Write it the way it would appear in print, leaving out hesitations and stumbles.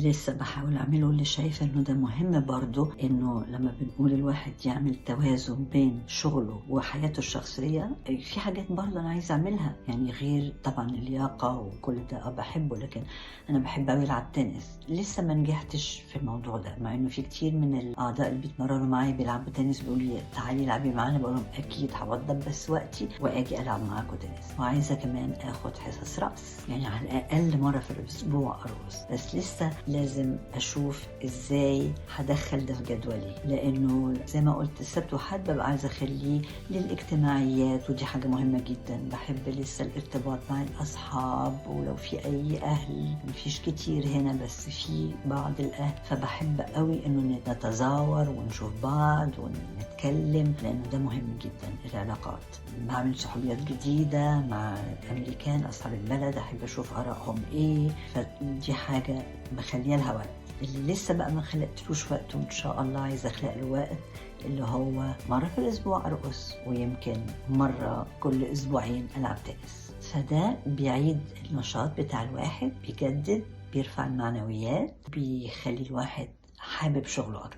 لسه بحاول أعمله، اللي شايفة إنه ده مهم برضو، إنه لما بنقول الواحد يعمل توازن بين شغله وحياته الشخصية، في حاجات برضو أنا عايزة أعملها يعني، غير طبعا اللياقة وكل ده بحبه، لكن أنا بحب أوي ألعب تنس. لسه ما نجحتش في الموضوع ده، مع إنه في كتير من الأعضاء اللي بيتمرنوا معايا بيلعبوا تنس بيقولوا لي تعالي العبي معانا، بقول لهم أكيد هوضب بس وقتي وأجي ألعب معاكم تنس. وعايزة كمان آخد حصص رقص، يعني على الأقل مرة في الأسبوع أرقص، بس لسه لازم أشوف إزاي هدخل ده في جدولي، لأنه زي ما قلت السبت وحد ببقى عايزة أخليه للاجتماعيات، ودي حاجة مهمة جدا. بحب لسه الارتباط مع الأصحاب، ولو في أي أهل، مفيش كتير هنا بس في بعض الأهل، فبحب قوي إنه نتزاور ونشوف بعض ونتكلم، لأنه ده مهم جدا. العلاقات، بعمل صحوبيات جديدة مع أمريكان أصحاب البلد، أحب أشوف آرائهم إيه، فدي حاجة بخليها لها وقت. اللي لسه بقى ما خلقتلوش وقت وإن شاء الله عايزة أخلق له وقت، اللي هو مرة في الأسبوع أرقص، ويمكن مرة كل أسبوعين ألعب تنس. فده بيعيد النشاط بتاع الواحد، بيجدد، بيرفع المعنويات، بيخلي الواحد حابب شغله أكتر.